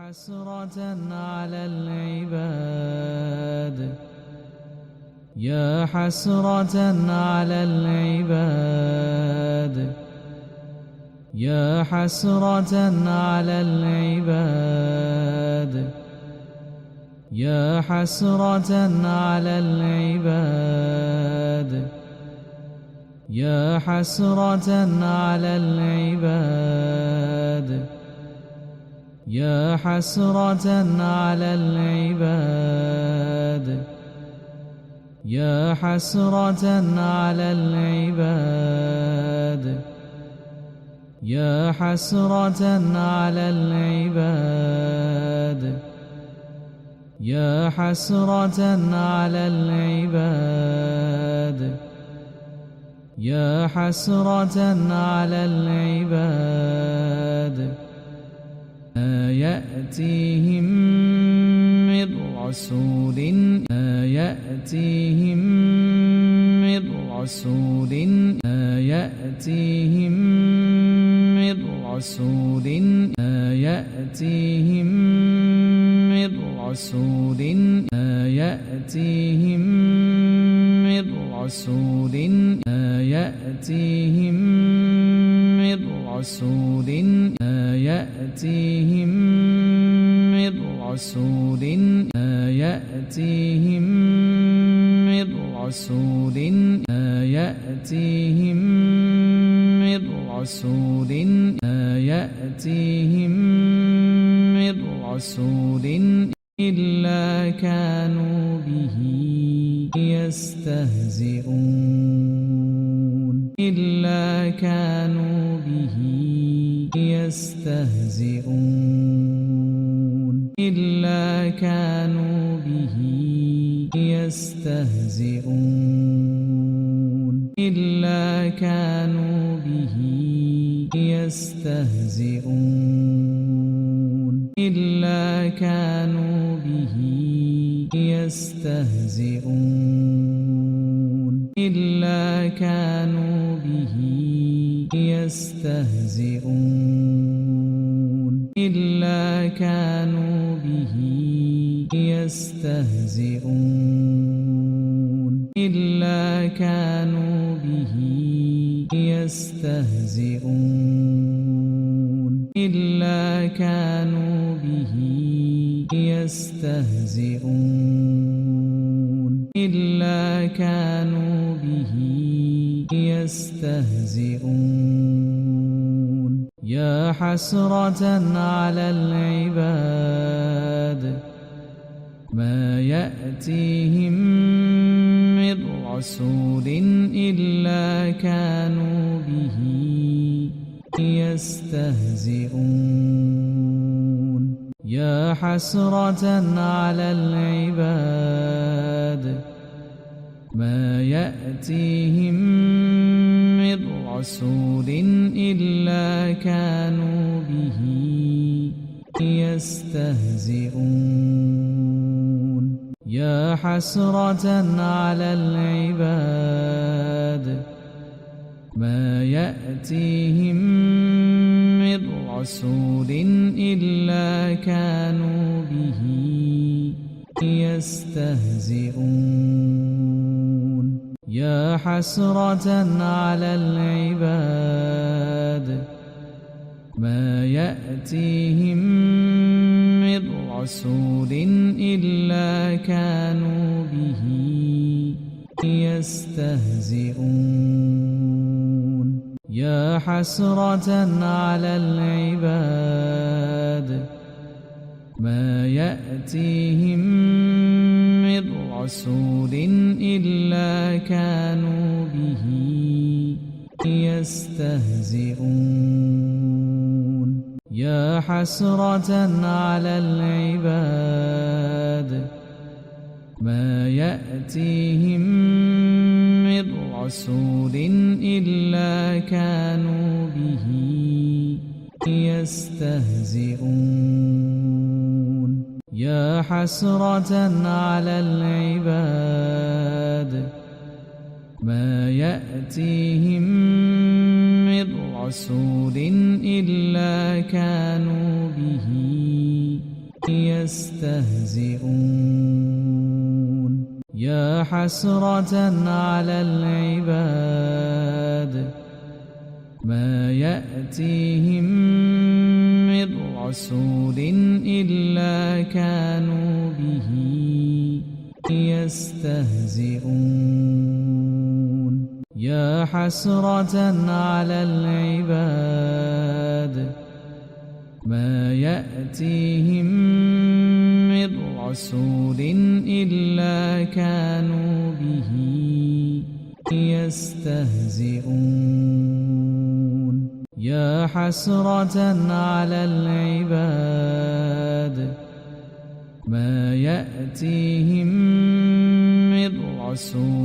حسرة على العباد، يا حسرة على العباد، يا حسرة على العباد، يا حسرة على العباد، يا حسرة على العباد، يا حسرة على العباد، يا حسرة على العباد، يا حسرة على العباد، يا حسرة على العباد، يا حسرة على العباد، ما يأتيهم من رسول، ما يأتيهم من رسول، ما يأتيهم من رسول، ما يأتيهم من رسول، ما يأتيهم من رسول، ما يأتيهم من رسول، ما يأتيهم من رسول، ما يأتيهم من رسول، ما يأتيهم من رسول، ما يأتيهم من رسول إلا كانوا به يستهزئون، إلا كانوا به يستهزئون، إلا كانوا به يستهزئون، إلا كانوا به يستهزئون، إلا كانوا به يستهزئون، إلا كانوا به يستهزئون، إلا كانوا به يستهزئون، إلا كانوا به يستهزئون، إلا كانوا به يستهزئون، إلا كانوا به يستهزئون، يا حسرة على العباد، ما يأتيهم من رسول إلا كانوا به يستهزئون، يا حسرة على العباد، ما يأتيهم من رسول إلا كانوا به يستهزئون، يا حسرة على العباد، ما يأتيهم من رسول إلا كانوا به يستهزئون، يا حسرة على العباد، ما يأتيهم من رسول إلا كانوا به يستهزئون، يا حسرة على العباد، ما يأتيهم من رسول إلا كانوا به يستهزئون، يا حسرة على العباد، ما يأتيهم من رسول إلا كانوا به يستهزئون، يا حسرة على العباد، ما يأتيهم من رسول إلا كانوا به يستهزئون يا حسرة على العباد ما يأتيهم من رسول إلا كانوا به يستهزئون يا حسرة على العباد ما يأتيهم من رسول إلا كانوا به يستهزئون يا حسرة على العباد ما يأتيهم من رسول